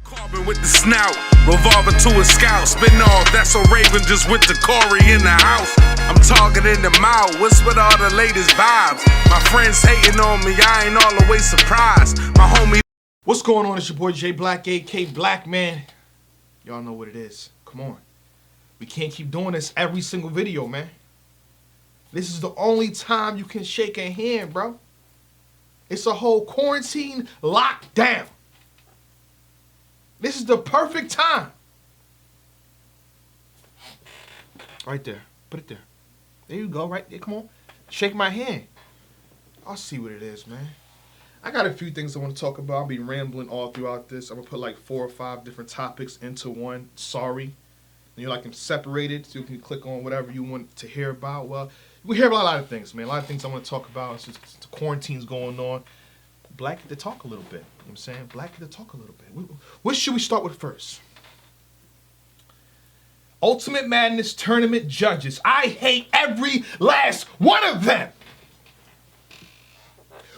Carbon with the snout, revolver to a scout, spin off, that's a Raven just with the Corey in the house. I'm targeting the mouth, what's with all the latest vibes? My friends hating on me, I ain't all the way surprised. My homie. What's going on? It's your boy Jayblac, a.k.a. Black Man. Y'all know what it is. Come on. We can't keep doing this every single video, man. This is the only time you can shake a hand, bro. It's a whole quarantine lockdown. This is the perfect time. Right there. Put it there. There you go. Right there. Come on. Shake my hand. I'll see what it is, man. I got a few things I want to talk about. I'll be rambling all throughout this. I'm going to put like 4 or 5 different topics into one. Sorry. And you're like them separated so you can click on whatever you want to hear about. Well, we hear about a lot of things, man. A lot of things I want to talk about. It's just the quarantine's going on. Black get to talk a little bit. You know what I'm saying? Black get to talk a little bit. What should we start with first? Ultimate Madness Tournament judges. I hate every last one of them.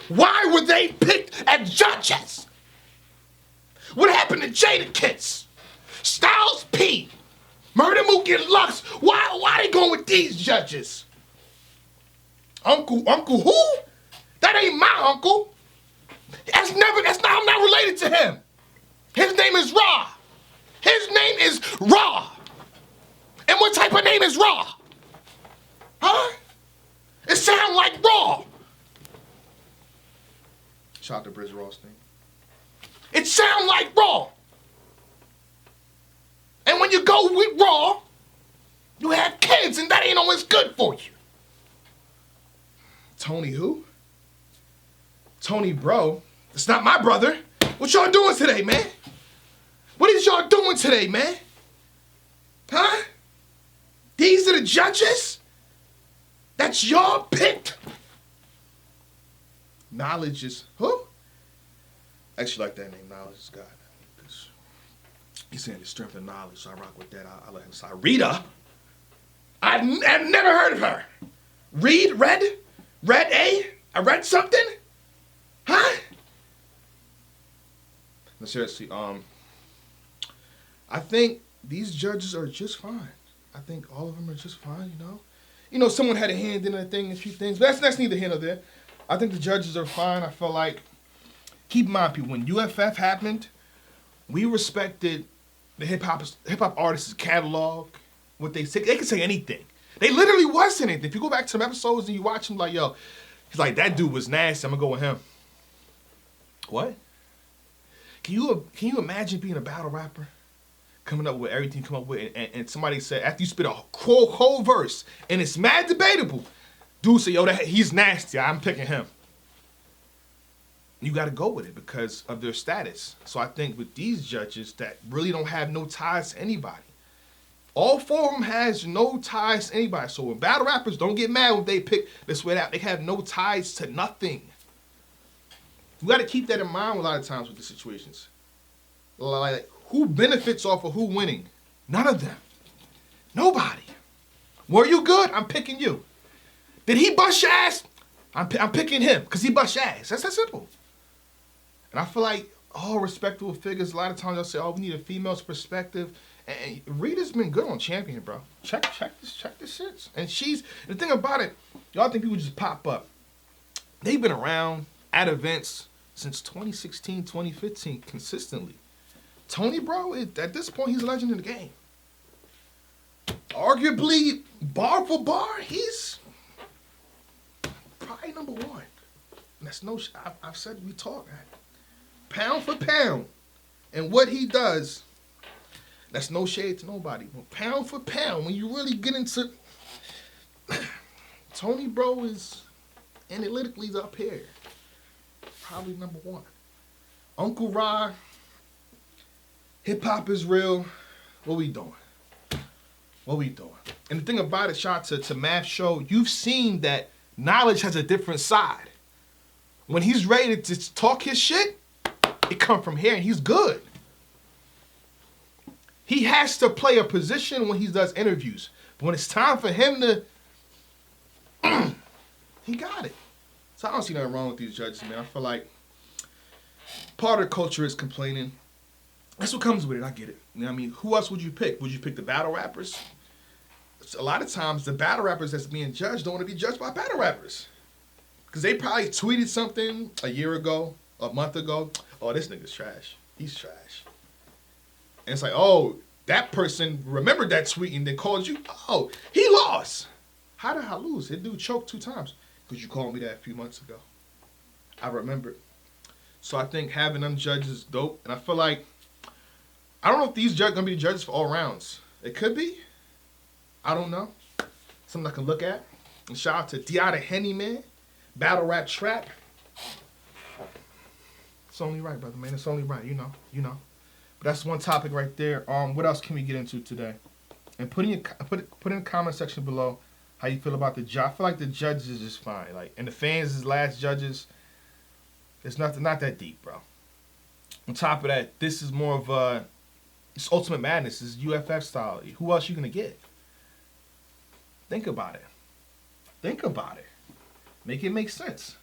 Why were they picked as judges? What happened to Jada Kiss? Styles P? Murder Mook and Lux? Why they going with these judges? Uncle who? That ain't my uncle. I'm not related to him. His name is Raw. His name is Raw. And what type of name is Raw? Huh? It sounds like Raw. Shout out to Briz Rothstein. It sounds like Raw. And when you go with Raw, you have kids, and that ain't always good for you. Tony who? Tony bro. It's not my brother. What y'all doing today, man? What is y'all doing today, man? Huh? These are the judges that y'all picked? Knowledge is who? I actually like that name. Knowledge is God. He's saying the strength of knowledge, so I rock with that. I let him say Rita. I've never heard of her. Red A? I read something? Huh? No, seriously, I think these judges are just fine. I think all of them are just fine, you know? You know, someone had a hand in a few things, but that's neither here nor there. I think the judges are fine. I feel like, keep in mind, people, when UFF happened, we respected the hip-hop artists' catalog, what they say. They could say anything. They literally was saying anything. If you go back to some episodes and you watch them, like, yo, he's like, that dude was nasty. I'm going to go with him. What? Can you imagine being a battle rapper? Coming up with everything you come up with, and somebody said, after you spit a whole verse, and it's mad debatable, dude say, yo, he's nasty, I'm picking him. You got to go with it because of their status. So I think with these judges that really don't have no ties to anybody, all 4 of them has no ties to anybody. So when battle rappers, don't get mad when they pick this way out, they have no ties to nothing. You got to keep that in mind a lot of times with the situations. Like, who benefits off of who winning? None of them. Nobody. Were you good? I'm picking you. Did he bust your ass? I'm picking him because he bust your ass. That's that simple. And I feel like all respectable figures, a lot of times they'll say, oh, we need a female's perspective. And Rita's been good on Champion, bro. Check this shit. And the thing about it, y'all think people just pop up. They've been around at events since 2016, 2015, consistently. Tony, bro, at this point, he's a legend in the game. Arguably, bar for bar, he's probably number 1. And that's no, I've said we talk, man. Pound for pound. And what he does, that's no shade to nobody. But pound for pound, when you really get into Tony, bro, is analytically up here. Probably number 1. Uncle Rod, hip hop is real. What we doing? And the thing about it, shout out to Math Show, you've seen that Knowledge has a different side. When he's ready to talk his shit, it come from here and he's good. He has to play a position when he does interviews. But when it's time for him to, he got it. So I don't see nothing wrong with these judges, man. I feel like part of the culture is complaining. That's what comes with it. I get it. You know what I mean? Who else would you pick? Would you pick the battle rappers? A lot of times, the battle rappers that's being judged don't want to be judged by battle rappers. Because they probably tweeted something a year ago, a month ago. Oh, this nigga's trash. He's trash. And it's like, oh, that person remembered that tweet and then called you. Oh, he lost. How did I lose? That dude choked 2 times. Because you called me that a few months ago. I remember. So I think having them judges is dope. And I feel like, I don't know if these judges are going to be judges for all rounds. It could be. I don't know. Something I can look at. And shout out to D'Ada Henny, man. Battle rap trap. It's only right, brother, man. It's only right. You know. But that's one topic right there. What else can we get into today? And put in the comment section below how you feel about the judge. I feel like the judges is just fine. Like, and the fans is last judges. It's not that deep, bro. On top of that, this is more of it's Ultimate Madness. It's UFF style. Who else you gonna get? Think about it. Make it make sense.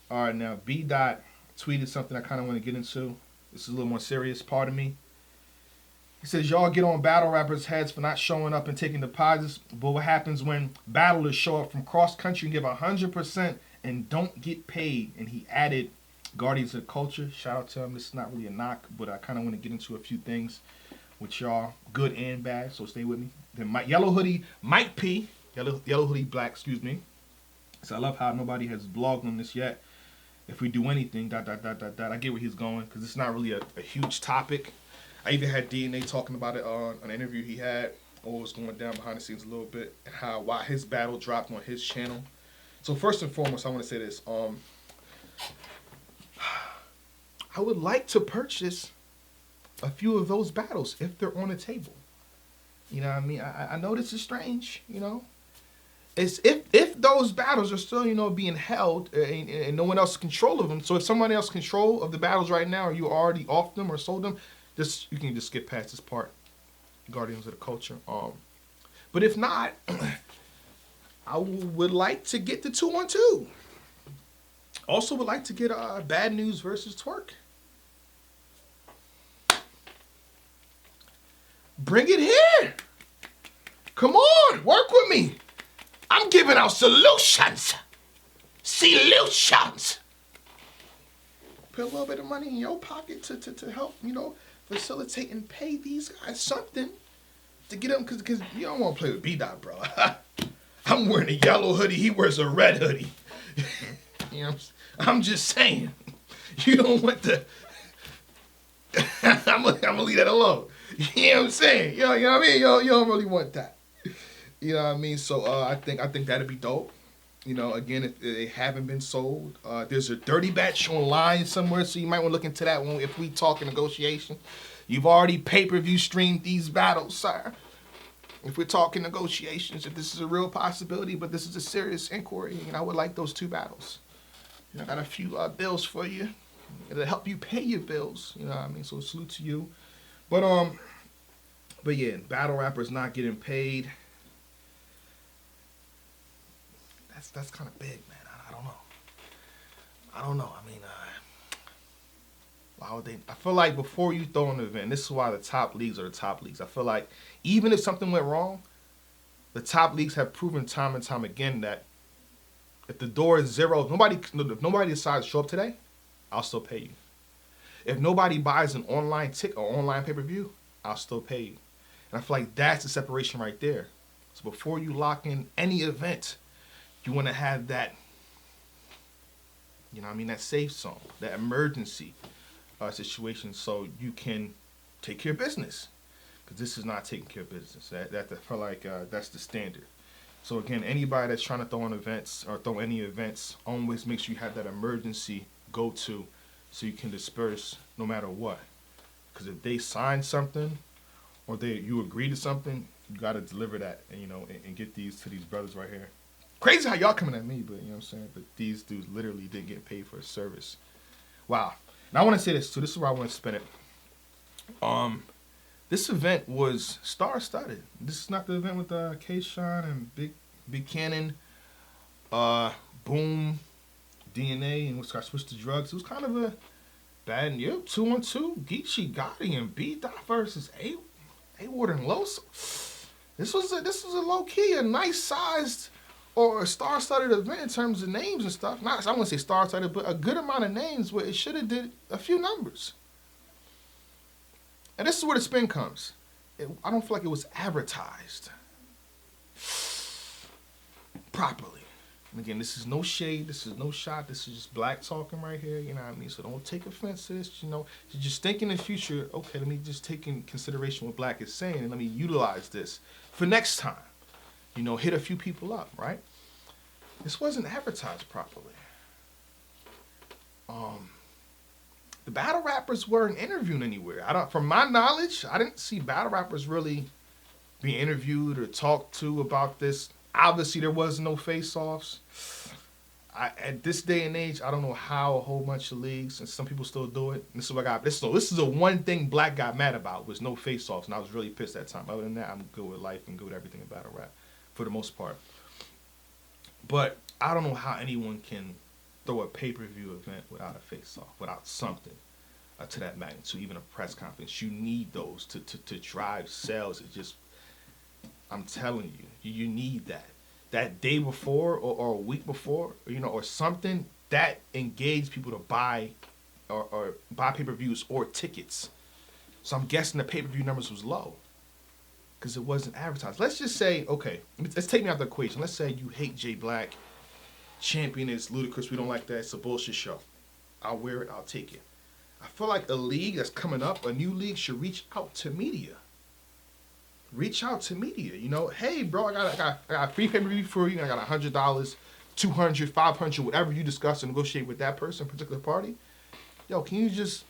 All right, now B. Dot tweeted something I kind of want to get into. This is a little more serious part of me. He says, y'all get on battle rappers' heads for not showing up and taking deposits, but what happens when battlers show up from cross country and give 100% and don't get paid? And he added Guardians of the Culture. Shout out to him. This is not really a knock, but I kind of want to get into a few things with y'all, good and bad, so stay with me. Then Yellow Hoodie, Mike P. Yellow Hoodie Black, excuse me. So I love how nobody has blogged on this yet. If we do anything, ... I get where he's going, because it's not really a huge topic. I even had DNA talking about it on an interview he had, what was going down behind the scenes a little bit, and why his battle dropped on his channel. So first and foremost, I want to say this. I would like to purchase a few of those battles if they're on the table. You know what I mean? I know this is strange, you know. It's if those battles are still, you know, being held and no one else has control of them. So if somebody else control of the battles right now, or you already off them or sold them, you can just skip past this part. Guardians of the Culture. But if not, I would like to get the 2-on-2. Also would like to get Bad News versus Twerk. Bring it here. Come on, work with me. I'm giving out solutions. Solutions. Put a little bit of money in your pocket to help, you know, facilitate and pay these guys something to get them, because you don't want to play with B-Dot, bro. I'm wearing a yellow hoodie. He wears a red hoodie. You know, I'm just saying. You don't want to... I'm gonna leave that alone. You know what I'm saying? You know what I mean? You don't really want that. You know what I mean? So I think that'd be dope. You know, again, if they haven't been sold, there's a dirty batch online somewhere, so you might want to look into that one if we talk in negotiation. You've already pay-per-view streamed these battles, sir. If we're talking negotiations, if this is a real possibility, but this is a serious inquiry, and I would like those 2 battles. You know, I got a few bills for you. It'll help you pay your bills. You know what I mean? So salute to you. But yeah, battle rappers not getting paid. That's kind of big, man. I don't know. I mean, why would they? I feel like before you throw an event, this is why the top leagues are the top leagues. I feel like even if something went wrong, the top leagues have proven time and time again that if the door is zero, if nobody decides to show up today, I'll still pay you. If nobody buys an online ticket or online pay-per-view, I'll still pay you. And I feel like that's the separation right there. So before you lock in any event, you want to have that, you know what I mean, that safe zone, that emergency situation, so you can take care of business. Because this is not taking care of business. I feel like that's the standard. So again, anybody that's trying to throw on events or throw any events, always make sure you have that emergency go-to so you can disperse no matter what. Because if they sign something or you agree to something, you got to deliver that and, you know, and get these to these brothers right here. Crazy how y'all coming at me, but you know what I'm saying? But these dudes literally did get paid for a service. Wow. Now I want to say this too. This is where I want to spin it. This event was star-studded. This is not the event with K-Shine and Big Cannon, Boom, DNA, and Switch to Drugs. It was kind of Bad, yep, 2-on-2. Geechee, Gotti, and B Dot versus A Ward and Loso. This was a low key, a nice sized or a star-studded event in terms of names and stuff. Not, I wouldn't say star-studded, but a good amount of names where it should have did a few numbers. And this is where the spin comes. I don't feel like it was advertised properly. And again, this is no shade, this is no shot, this is just black talking right here, you know what I mean? So don't take offense to this, you know. Just think in the future, okay, let me just take in consideration what black is saying and let me utilize this for next time. You know, hit a few people up, right? This wasn't advertised properly. The battle rappers weren't interviewed anywhere. From my knowledge, I didn't see battle rappers really being interviewed or talked to about this. Obviously, there was no face-offs. At this day and age, I don't know how a whole bunch of leagues, and some people still do it. And this is what I got. This is the one thing Black got mad about was no face-offs, and I was really pissed that time. Other than that, I'm good with life and good with everything in battle rap, for the most part. But I don't know how anyone can throw a pay-per-view event without a face-off, without something to that magnitude, even a press conference. You need those to drive sales. It just, I'm telling you, you need that. That day before or a week before, you know, or something that engage people to buy or buy pay-per-views or tickets. So I'm guessing the pay-per-view numbers was low because it wasn't advertised. Let's just say, okay, let's take me out of the equation. Let's say you hate Jayblac, champion is ludicrous. We don't like that. It's a bullshit show. I'll wear it. I'll take it. I feel like a league that's coming up, a new league, should reach out to media. Reach out to media. You know, hey, bro, I got a free pay-per-view for you. I got $100, $200, $500, whatever you discuss and negotiate with that person, particular party. Yo, can you just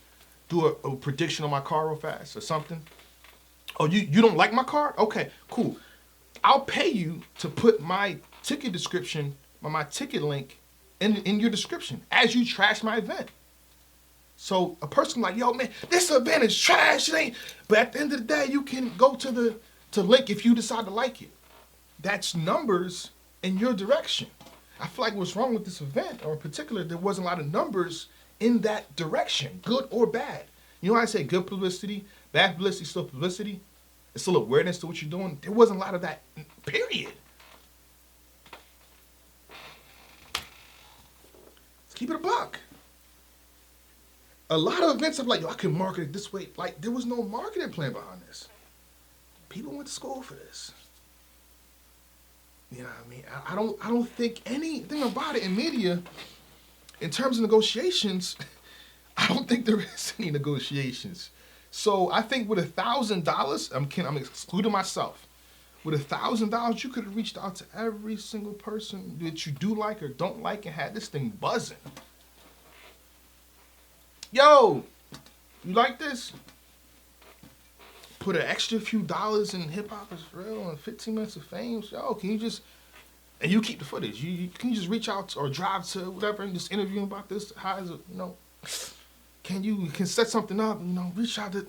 do a prediction on my car real fast or something? Oh, you don't like my car? Okay, cool. I'll pay you to put my ticket description, my ticket link in your description as you trash my event. So a person like, yo, man, this event is trash. It ain't. But at the end of the day, you can go to the link if you decide to like it. That's numbers in your direction. I feel like what's wrong with this event, or in particular, there wasn't a lot of numbers in that direction, good or bad. You know how I say good publicity, bad publicity, still publicity? It's still awareness to what you're doing. There wasn't a lot of that, period. Let's keep it a buck. A lot of events, I'm like, yo, I can market it this way. Like, there was no marketing plan behind this. People went to school for this. You know what I mean? I don't think anything about it in media, in terms of negotiations, I don't think there is any negotiations. So I think with $1,000, I'm excluding myself. With $1,000, you could have reached out to every single person that you do like or don't like and had this thing buzzing. Yo, you like this? Put an extra few dollars in hip hop is real and 15 minutes of fame. Yo, can you just, and you keep the footage. Can you just reach out or drive to whatever and just interview about this? How is it, you know? Can set something up, you know, reach out to,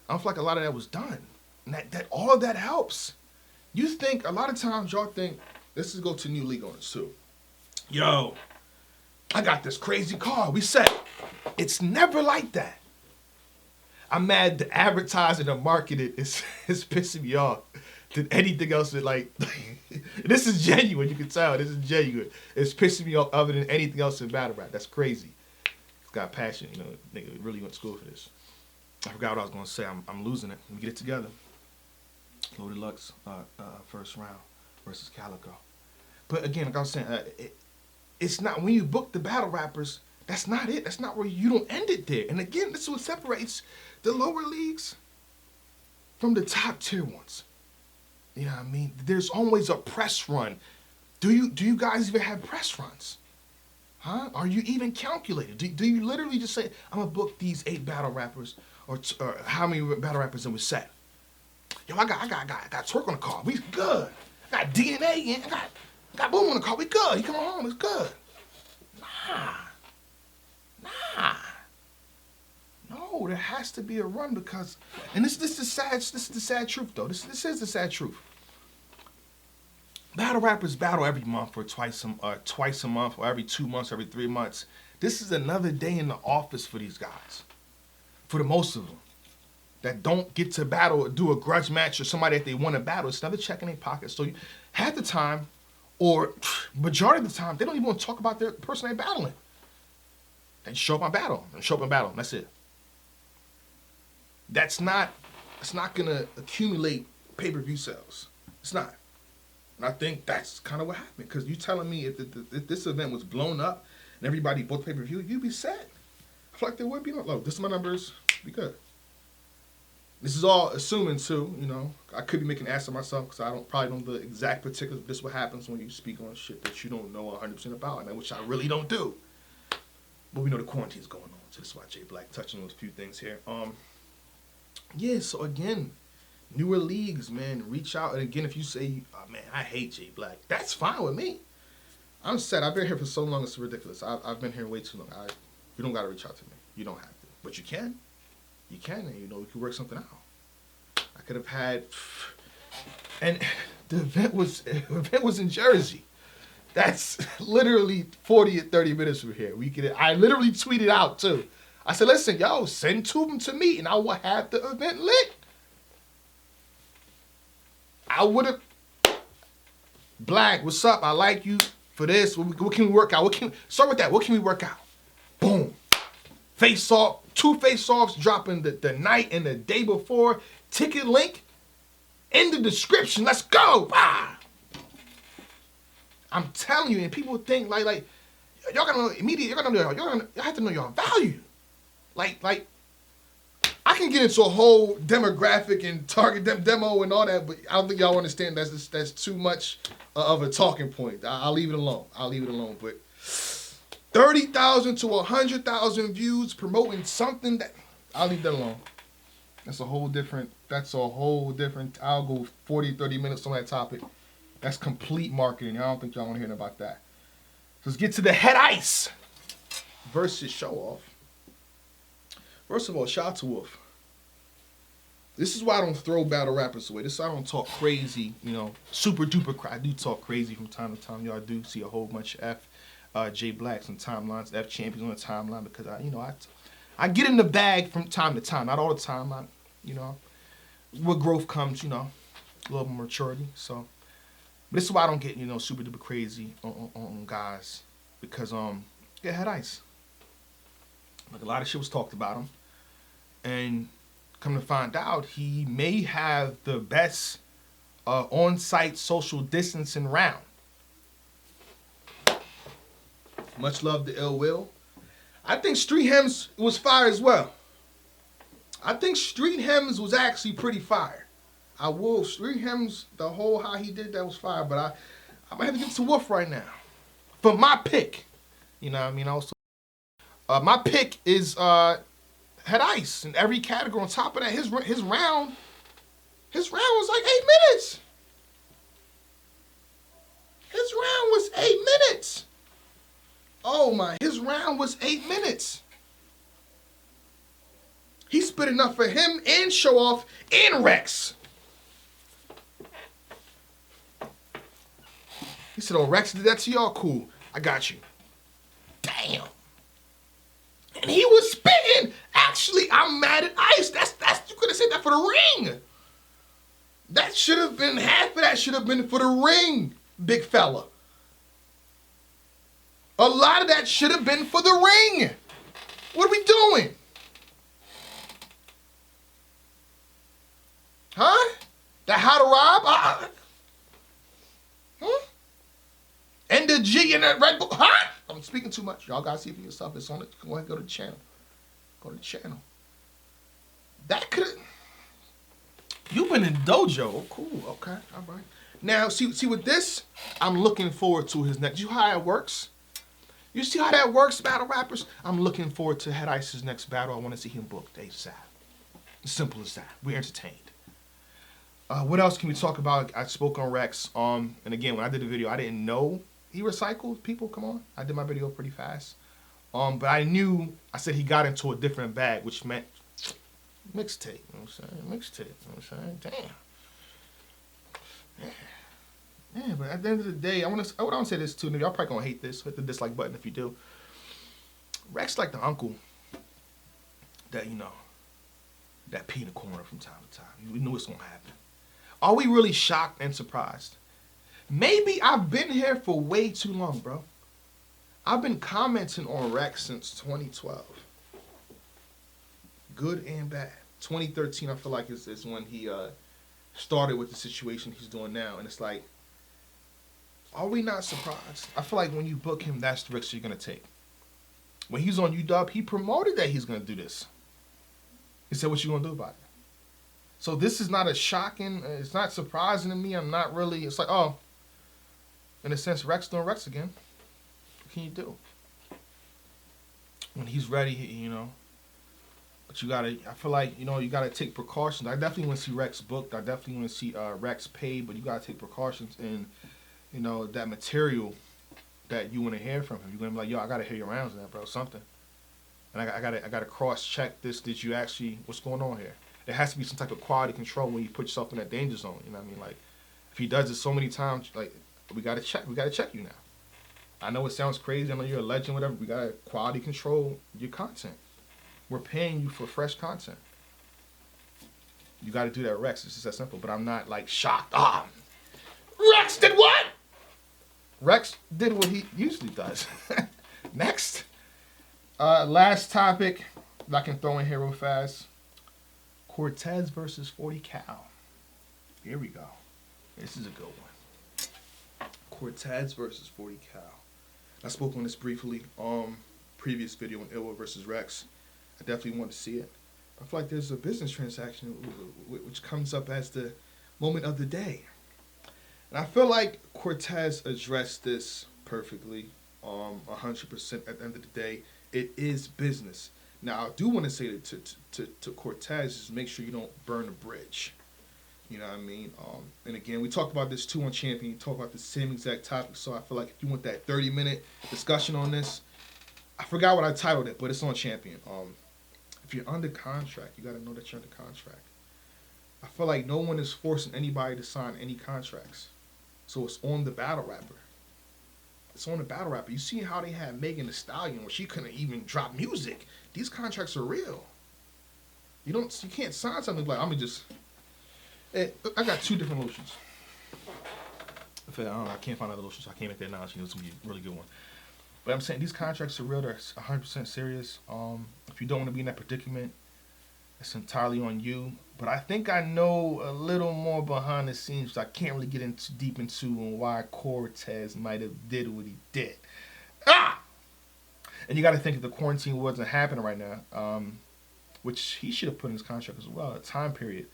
I don't feel like a lot of that was done. And that all of that helps. You think, a lot of times y'all think, let's just go to new league owners too. Yo, I got this crazy car, we set. It's never like that. I'm mad the advertising and marketing is pissing me off than anything else that like, this is genuine, you can tell, this is genuine. It's pissing me off other than anything else in battle rap. That's crazy. It's got passion, you know, nigga really went to school for this. I forgot what I was gonna say, I'm losing it. Let me get it together. Loaded Lux, first round versus Calico. But again, like I was saying, it's not, when you book the battle rappers, that's not it. That's not where you don't end it there. And again, this is what separates the lower leagues from the top tier ones. You know what I mean? There's always a press run. Do you guys even have press runs? Huh? Are you even calculated? Do you literally just say, I'm gonna book these 8 battle rappers, or how many battle rappers in we set? Yo, I got twerk on the car. We good. I got DNA in. I got boom on the car. We good. He coming home. It's good. Nah. No, there has to be a run because, and this is the sad truth though. This is the sad truth. Battle rappers battle every month or twice a month or every 2 months, every 3 months. This is another day in the office for these guys. For the most of them. That don't get to battle or do a grudge match or somebody that they want to battle. It's another check in their pocket. So half the time, or majority of the time, they don't even want to talk about their person they're battling. They just show up on battle and show up on battle. And that's it. It's not gonna accumulate pay-per-view sales. It's not. And I think that's kind of what happened. Because you telling me if this event was blown up and everybody bought pay-per-view, you'd be set. I feel like there would be. Look, this is my numbers. Be good. This is all assuming too, you know. I could be making an ass of myself because I probably don't know the exact particulars. This is what happens when you speak on shit that you don't know 100% about, and which I really don't do. But we know the quarantine's going on, so this is why Jayblac touching on those few things here. Yeah. So again, newer leagues, man, reach out. And again, if you say, oh, man, I hate Jayblac, that's fine with me. I'm set. I've been here for so long, it's ridiculous. I've been here way too long. You don't got to reach out to me. You don't have to, but you can. You can, and you know, we could work something out. I could have had, and the event was in Jersey. That's literally 40 or 30 minutes from here. I literally tweeted out too. I said, listen, yo, send two of them to me, and I will have the event lit. I would have, Black, what's up? I like you for this. What can we work out? Start with that. What can we work out? Boom. Face off. 2 face-offs dropping the night and the day before. Ticket link in the description. Let's go. Bah! I'm telling you, and people think like y'all gotta know immediately. Y'all have to know your value. Like I can get into a whole demographic and target demo and all that, but I don't think y'all understand. That's too much of a talking point. I'll leave it alone. But 30,000 to 100,000 views promoting something that I'll leave that alone. That's a whole different. I'll go 40, 30 minutes on that topic. That's complete marketing. I don't think y'all want to hear about that. Let's get to the head ice versus show off. First of all, shout out to Wolf. This is why I don't throw battle rappers away. This is why I don't talk crazy, you know, super duper crazy. I do talk crazy from time to time. Y'all do see a whole bunch of Jayblacs on timelines, F champions on the timeline, because I get in the bag from time to time. Not all the time. With growth comes, you know, a little more maturity. So, but this is why I don't get, you know, super duper crazy on guys, because it had ice. Like a lot of shit was talked about him, and come to find out, he may have the best on-site social distancing round. Much love to Ill Will. I think Street Hems was fire as well. I think Street Hems was actually pretty fire. Street Hems, the whole how he did that was fire, but I might have to get to Wolf right now. For my pick, you know what I mean? Also, my pick is Head Ice in every category. On top of that, his round was like 8 minutes. His round was 8 minutes. Oh my, his round was 8 minutes. He spit enough for him and Show Off and Rex. He said, oh, Rex did that to y'all? Cool. I got you. Damn. And he was spitting. Actually, I'm mad at Ice. That's you could have said that for the ring. That should have been, half of that should have been for the ring, big fella. A lot of that should have been for the ring. What are we doing? Huh? That how to rob? Huh? And the G and that Red Bull? Huh? I'm speaking too much. Y'all gotta see for yourself. It's on it. Go ahead, go to the channel. Go to the channel. That could have. You've been in dojo. Oh, cool. Okay. All right. Now, see with this, I'm looking forward to his next. You know how it works? You see how that works, battle rappers? I'm looking forward to Head Ice's next battle. I want to see him booked ASAP. As simple as that. We're entertained. What else can we talk about? I spoke on Rex. And again, when I did the video, I didn't know he recycled people. Come on. I did my video pretty fast. But I knew, I said he got into a different bag, which meant mixtape. You know what I'm saying? Mixtape. You know what I'm saying? Damn. Yeah, but at the end of the day, I want to say this too. Y'all probably gonna hate this. Hit the dislike button if you do. Rex like the uncle that, that pee in the corner from time to time. We knew it's going to happen. Are we really shocked and surprised? Maybe I've been here for way too long, bro. I've been commenting on Rex since 2012. Good and bad. 2013, I feel like, is when he started with the situation he's doing now. And it's like, are we not surprised? I feel like when you book him, that's the risk you're going to take. When he's on UW, he promoted that he's going to do this. He said, what you going to do about it? So this is not a shocking, it's not surprising to me. I'm not really, it's like, oh, in a sense, Rex doing Rex again. What can you do? When he's ready, But you gotta, I feel like, you gotta take precautions. I definitely want to see Rex booked. I definitely want to see Rex paid, but you gotta take precautions in, that material that you want to hear from him. You're gonna be like, yo, I gotta hear your rounds now, bro, something. And I gotta cross check this. Did you actually, what's going on here? There has to be some type of quality control when you put yourself in that danger zone. You know what I mean? Like, if he does it so many times, like, we gotta check you now. I know it sounds crazy. I know you're a legend, whatever. We gotta quality control your content. We're paying you for fresh content. You got to do that, Rex. It's just that simple. But I'm not like shocked. Rex did what? Rex did what he usually does. Next. Last topic that I can throw in here real fast. Cortez versus 40 Cal. Here we go. This is a good one. Cortez versus 40 Cal. I spoke on this briefly previous video on Ilwa versus Rex. I definitely want to see it. I feel like there's a business transaction which comes up as the moment of the day. And I feel like Cortez addressed this perfectly, 100% at the end of the day. It is business. Now, I do want to say to Cortez is make sure you don't burn a bridge. You know what I mean? And again, we talked about this too on Champion. You talk about the same exact topic. So I feel like if you want that 30-minute discussion on this, I forgot what I titled it, but it's on Champion. If you're under contract, you got to know that you're under contract. I feel like no one is forcing anybody to sign any contracts. So it's on the battle rapper. It's on the battle rapper. You see how they had Megan Thee Stallion where she couldn't even drop music. These contracts are real. You can't sign something like, I got two different lotions. I can't find other lotions, so I can't make that analogy. It's going to be a really good one. But I'm saying these contracts are real. They're 100% serious. If you don't want to be in that predicament, it's entirely on you. But I think I know a little more behind the scenes, so I can't really get deep into on why Cortez might have did what he did. And you got to think if the quarantine wasn't happening right now, which he should have put in his contract as well, a time period.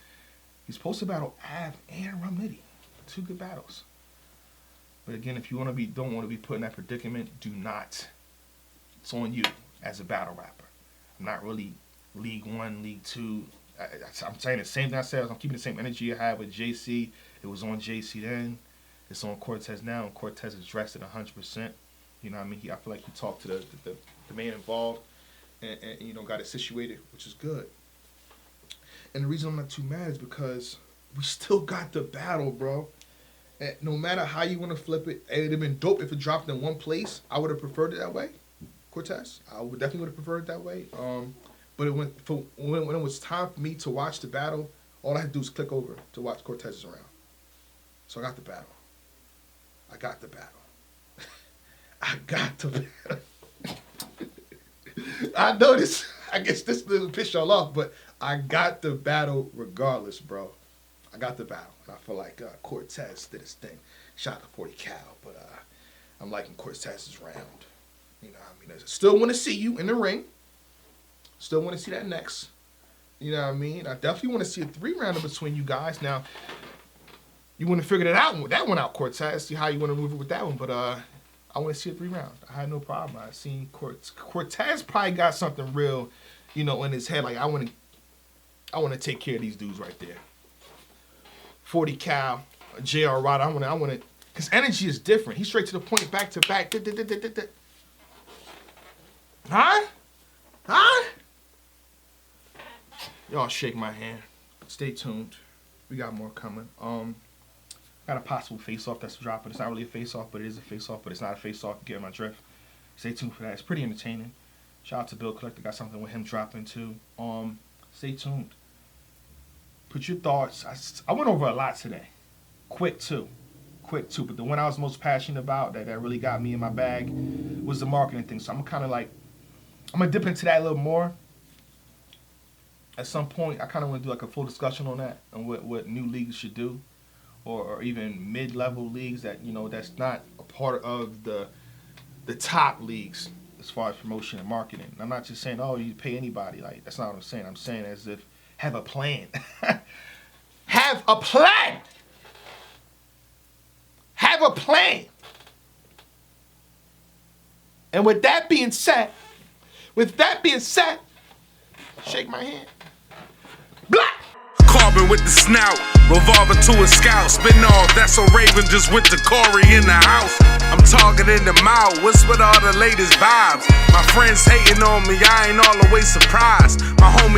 He's supposed to battle Av and Rum Nitty. 2 good battles. But again, if you don't want to be put in that predicament, do not. It's on you as a battle rapper. I'm not really League 1, League 2. I'm saying the same thing I said. I'm keeping the same energy I had with JC. It was on JC then. It's on Cortez now, and Cortez is dressed at 100%. You know what I mean? I feel like he talked to the man involved and got it situated, which is good. And the reason I'm not too mad is because we still got the battle, bro. And no matter how you want to flip it, it would have been dope if it dropped in one place. I would have preferred it that way, Cortez. I definitely would have preferred it that way. But when it was time for me to watch the battle, all I had to do was click over to watch Cortez's round. So I got the battle. I got the battle. I know this. I guess this doesn't piss y'all off, but I got the battle regardless, bro. I got the battle. And I feel like Cortez did his thing. Shot to 40 Cal, but I'm liking Cortez's round. You know what I mean? I still want to see you in the ring. Still want to see that next. You know what I mean? I definitely want to see a 3-rounder between you guys. Now, you want to figure that one out, Cortez. See how you want to move it with that one. But I want to see a 3-round. I had no problem. I seen Cortez probably got something real, in his head. Like I want to take care of these dudes right there. 40 Cal, J.R. Ryder. I want to, because energy is different. He's straight to the point, back to back. Huh? Y'all shake my hand. Stay tuned. We got more coming. Got a possible face-off that's dropping. It's not really a face-off, but it is a face-off, but it's not a face-off. Get my drift. Stay tuned for that. It's pretty entertaining. Shout out to Bill Collector. Got something with him dropping too. Stay tuned. Put your thoughts. I went over a lot today. Quick too. But the one I was most passionate about that really got me in my bag was the marketing thing. So I'm gonna dip into that a little more. At some point, I kind of want to do like a full discussion on that and what new leagues should do, or even mid-level leagues that that's not a part of the top leagues as far as promotion and marketing. I'm not just saying, oh, you pay anybody. Like, that's not what I'm saying. I'm saying as if have a plan. Have a plan. Have a plan. And with that being said, shake my hand. Black. Carbon with the snout, revolver to a scout. Spin off, that's a Raven just with the Corey in the house. I'm targeting the mouth, what's with all the latest vibes? My friends hating on me, I ain't all the way surprised. My homie